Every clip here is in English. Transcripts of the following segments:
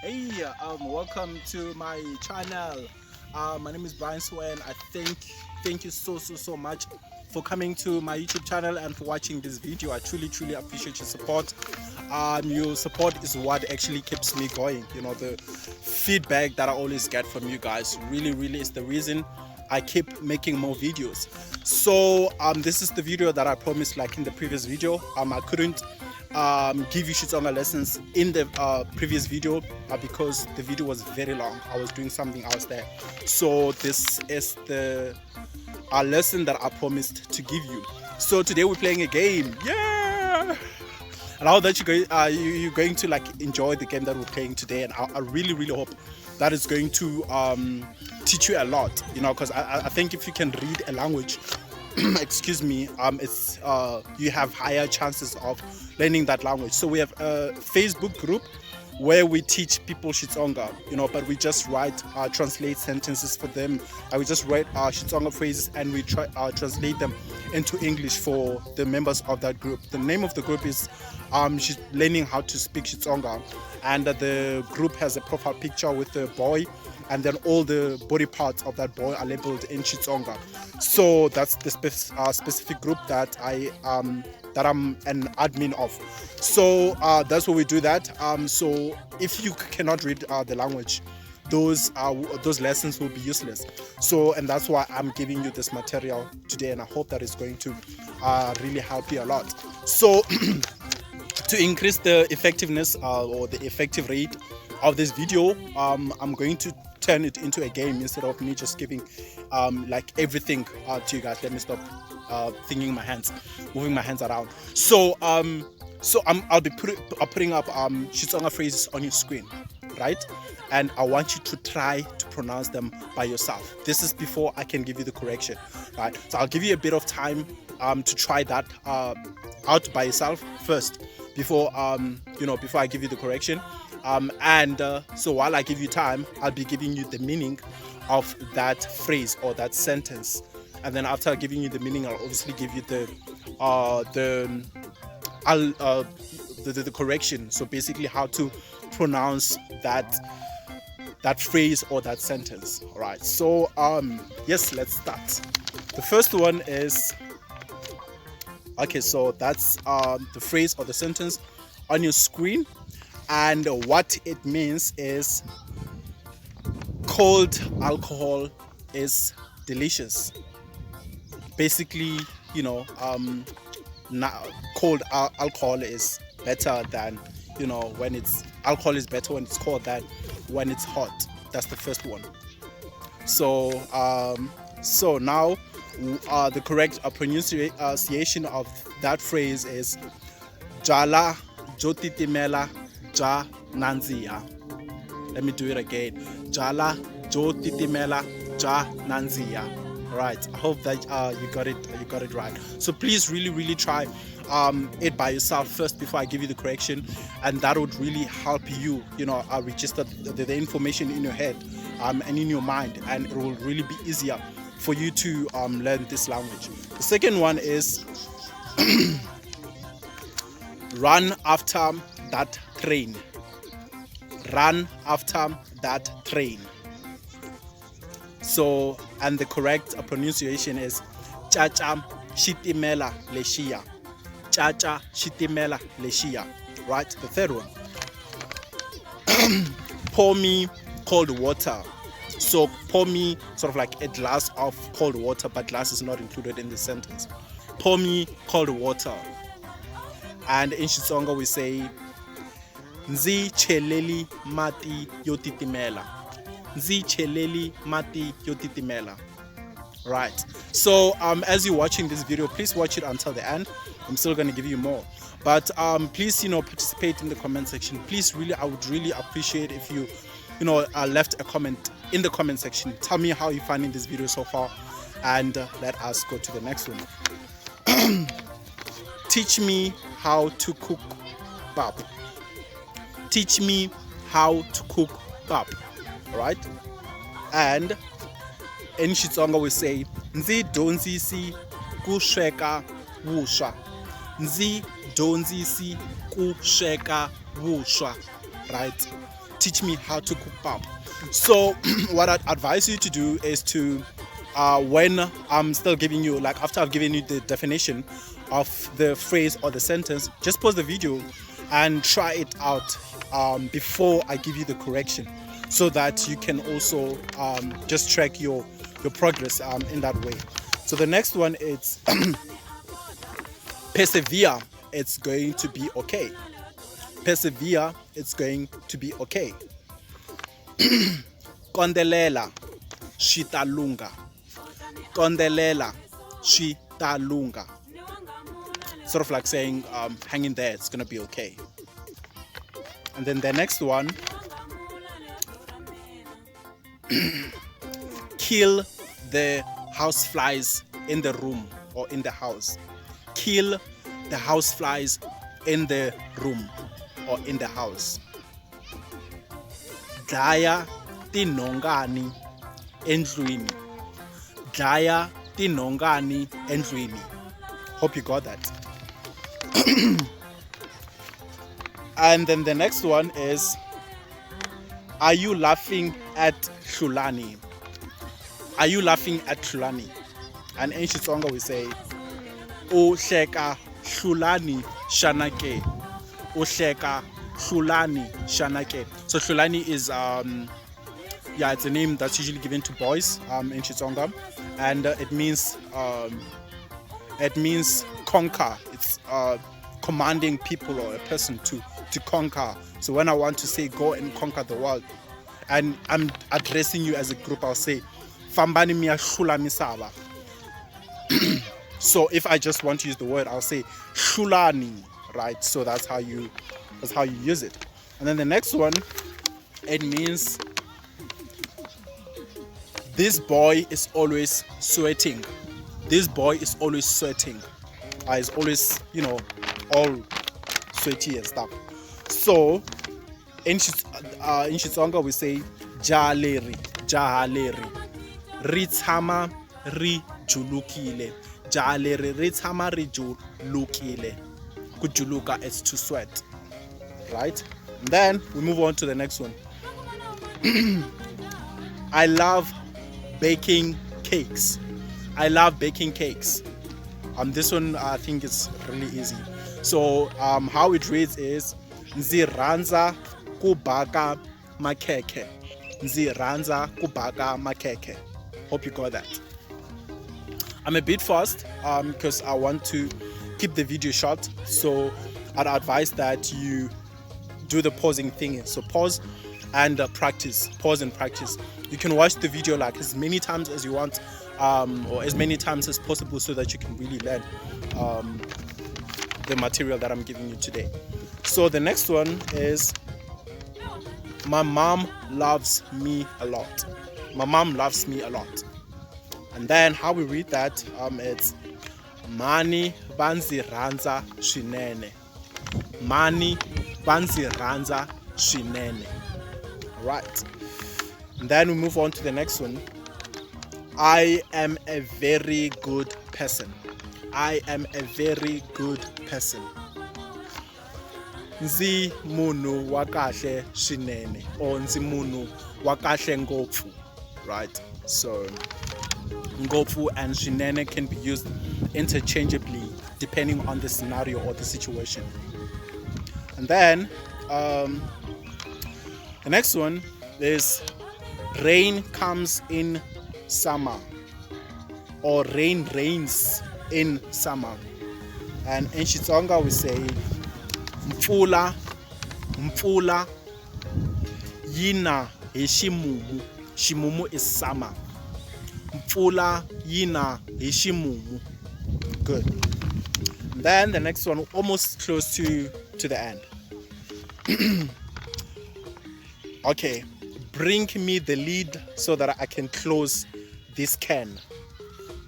Hey, welcome to my channel. My name is Brian Swen. I thank you so much for coming to my YouTube channel and for watching this video. I truly appreciate your support. Your support is what actually keeps me going. You know, the feedback that I always get from you guys really is the reason I keep making more videos. So this is the video that I promised, like in the previous video. I couldn't give you Xitsonga lessons in the previous video because the video was very long. I was doing something else there. So this is the lesson that I promised to give you. So today we're playing a game. Yeah! And I hope that you're going to like enjoy the game that we're playing today, and I really hope that is going to teach you a lot, you know, because I think if you can read a language excuse me, it's you have higher chances of learning that language. So we have a Facebook group where we teach people Xitsonga, you know, but we just translate sentences for them. We just write Xitsonga phrases and we translate them into English for the members of that group. The name of the group is she's learning how to speak Xitsonga, and the group has a profile picture with the boy, and then all the body parts of that boy are labeled in Xitsonga. So that's the specific group that I'm an admin of. So that's where we do that. So if you cannot read the language, those lessons will be useless. So, and that's why I'm giving you this material today, and I hope that it's going to really help you a lot. So to increase the effectiveness or the effective rate of this video, I'm going to turn it into a game instead of me just giving like everything to you guys. Let me stop moving my hands around. So I'll be putting up Xitsonga phrases on your screen, right? And I want you to try to pronounce them by yourself. This is before I can give you the correction, right? So I'll give you a bit of time to try that out by yourself first before before I give you the correction. So while I give you time, I'll be giving you the meaning of that phrase or that sentence, and then after giving you the meaning, I'll obviously give you the correction. So basically, how to pronounce that phrase or that sentence. All right. So yes, let's start. The first one is okay. So that's the phrase or the sentence on your screen. And what it means is cold alcohol is delicious. Basically, you know, cold alcohol is better than, you know, alcohol is better when it's cold than when it's hot. That's the first one. So now the correct pronunciation of that phrase is jala jotitimela ja nanzia. Let me do it again. Jala jo titimela ja nanzia. Right. I hope that you got it right. So please really try it by yourself first before I give you the correction, and that would really help you, you know, register the information in your head and in your mind, and it will really be easier for you to learn this language. The second one is run after that train. Run after that train. So, and the correct pronunciation is chacha shitimela leshia. Chacha shitimela leshia. Right? The third one. Pour me cold water. So pour me sort of like a glass of cold water, but glass is not included in the sentence. Pour me cold water. And in Xitsonga we say Nzi cheleli mati yotitimela. Nzi cheleli mati yotitimela. Right. So as you're watching this video, please watch it until the end. I'm still going to give you more. But please, you know, participate in the comment section. Please, I would really appreciate if you left a comment in the comment section. Tell me how you're finding this video so far, and let us go to the next one. Teach me how to cook pap. Teach me how to cook pap. Alright? And in Xitsonga we say Nzi donzisi kusheka wusha. Nzi donzisi kusheka wusha. Right? teach me how to cook pap. So what I'd advise you to do is to when I'm still giving you, like after I've given you the definition of the phrase or the sentence, just pause the video and try it out before I give you the correction, so that you can also just track your progress in that way. So the next one is persevere, it's going to be okay. Persevere, it's going to be okay. Kondelela, shitalunga. Kondelela, shitalunga. Sort of like saying, hang in there, it's gonna be okay. And then the next one, kill the houseflies in the room or in the house. Kill the houseflies in the room or in the house. Dlaya tinongani endlwini. Dlaya tinongani endlwini. Hope you got that. And then the next one is, are you laughing at fulani? Are you laughing at fulani? And in Xitsonga we say, uhleka fulani shanake. Uhleka fulani shanake. So fulani is it's a name that's usually given to boys in Xitsonga, and it means conquer. It's commanding people or a person to conquer. So when I want to say go and conquer the world, and I'm addressing you as a group, I'll say fambani miyahlula misaba. So if I just want to use the word, I'll say shulani, right? So that's how you use it. And then the next one, it means this boy is always sweating. This boy is always sweating. Is always, all sweaty and stuff. So in Xitsonga we say jahaleri, ritama ri julukile. Jahaleri ritama ri julukile. Kujuluka is to sweat, right? And then we move on to the next one. I love baking cakes. I love baking cakes. This one I think is really easy. So how it reads is ndzi rhandza ku baka makhekhe. Ndzi rhandza ku baka makhekhe. Hope you got that. I'm a bit fast because I want to keep the video short. So I'd advise that you do the pausing thing. So pause and practice. Pause and practice. You can watch the video like as many times as you want, or as many times as possible, so that you can really learn the material that I'm giving you today. So the next one is, my mom loves me a lot. My mom loves me a lot. And then how we read that, it's mani vanzi rhandza swinene. Mani vanzi rhandza swinene. All right. And then we move on to the next one. I am a very good person. I am a very good person. Ndzi munhu wa kahle swinene, or ndzi munhu wa kahle ngopfu, right? So ngopfu and swinene can be used interchangeably depending on the scenario or the situation. And then the next one is rain comes in summer, or rain rains in summer. And in Xitsonga we say mpfula yina hi ximumu. Ximumu is summer. Mpfula yina hi ximumu. Good. And then the next one, almost close to the end. Okay, bring me the lid so that I can close this can.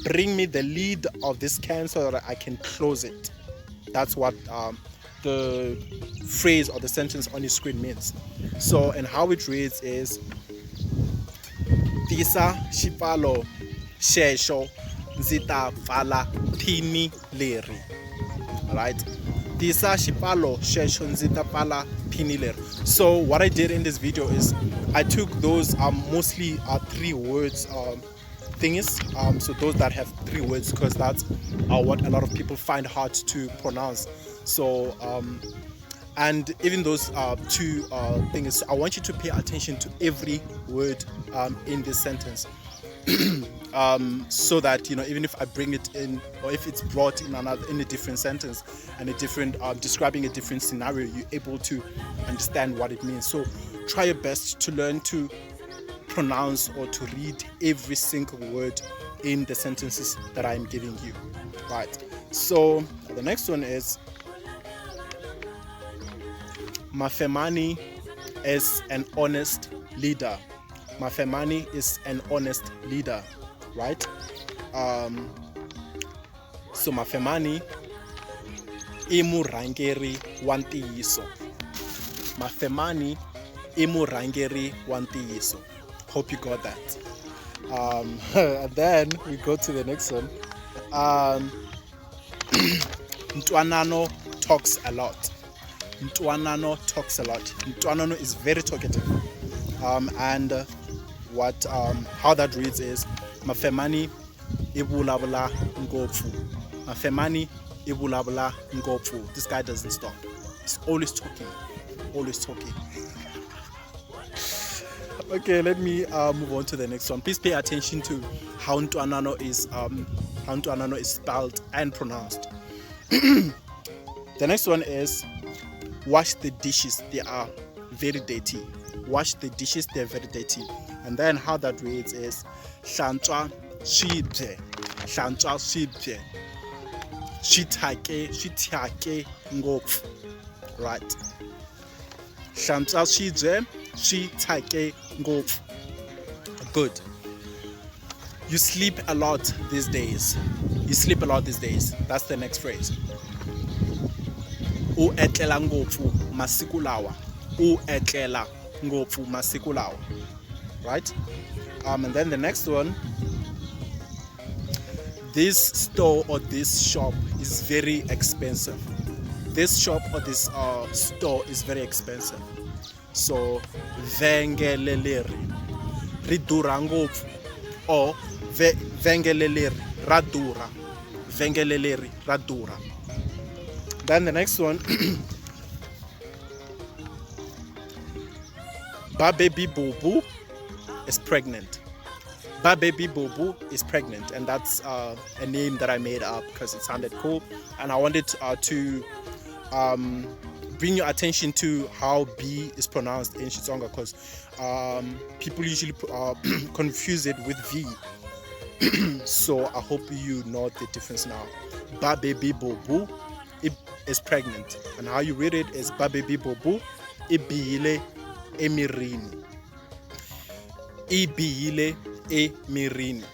Bring me the lid of this can so that I can close it. That's what the phrase or the sentence on your screen means. So, and how it reads is tisa xipfalo xexo ndzi ta pfala thini leri. Alright, tisa xipfalo xexo ndzi ta pfala piniler. So what I did in this video is I took those mostly 3 words thingies, so those that have 3 words, because that's what a lot of people find hard to pronounce. So and even those 2 things, I want you to pay attention to every word in this sentence. So that, you know, even if I bring it in, or if it's brought in a different sentence and a different describing a different scenario, you're able to understand what it means. So try your best to learn to pronounce or to read every single word in the sentences that I'm giving you, right? So the next one is Mafemani is an honest leader. Mafemani is an honest leader, right? So Mafemani I murhangeri wa ntiyiso. Mafemani I murhangeri wa ntiyiso. Hope you got that. And then we go to the next one. Ntwanano talks a lot. Ntwanano talks a lot. Ntwanano is very talkative. And how that reads is Mafemani I vulavula ngopfu. Mafemani I vulavula ngopfu. This guy doesn't stop. He's always talking. Always talking. Okay, let me move on to the next one. Please pay attention to how Ntwanano is spelled and pronounced. The next one is wash the dishes, they are very dirty. Wash the dishes, they're very dirty. And then how that reads is hlantswa swibye. Hlantswa swibye. Swithyake ngopfu. Right. Hlantswa swibye. Swithyake ngopfu. Good. You sleep a lot these days. You sleep a lot these days. That's the next phrase. U etlela ngopfu masiku lawa. U etlela ngopfu masiku lawa. Right? And then the next one. This store or this shop is very expensive. This shop or this store is very expensive. So vengele leri ri durha ngopfu, or vengele leri ra durha. Vengele leri ra durha. Then the next one. Baby Bobu is pregnant. Baby Bobu is pregnant, and that's a name that I made up because it sounded cool, and I wanted to bring your attention to how B is pronounced in Xitsonga, because people usually confuse it with V. So I hope you know the difference now. Baby Bobu is pregnant, and how you read it is Baby Bobu ibile emirini. Ibile emirini.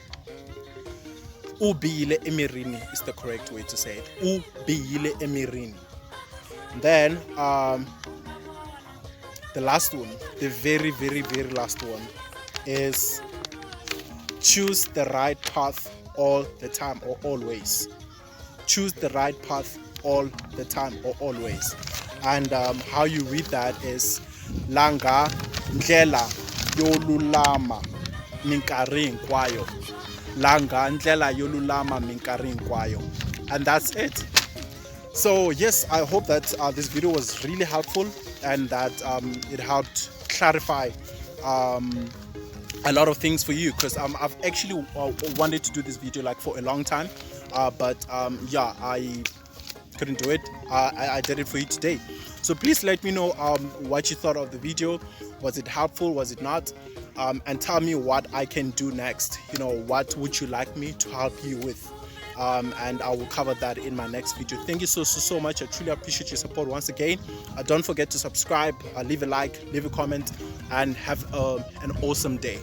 Ubile emirini is the correct way to say it. Ubile emirini. Then the last one, the very, very, very last one, is choose the right path all the time or always. Choose the right path all the time or always. And how you read that is langa ndlela yolulama minkarhi hinkwayo. Langa ndlela yolulama minkarhi hinkwayo. And that's it. So yes, I hope that this video was really helpful, and that it helped clarify a lot of things for you, because I've actually wanted to do this video like for a long time, but yeah, I couldn't do it. I did it for you today. So please let me know what you thought of the video. Was it helpful? Was it not? And tell me what I can do next. You know, what would you like me to help you with? And I will cover that in my next video. Thank you so much. I truly appreciate your support once again. Don't forget to subscribe, leave a like, leave a comment, and have an awesome day.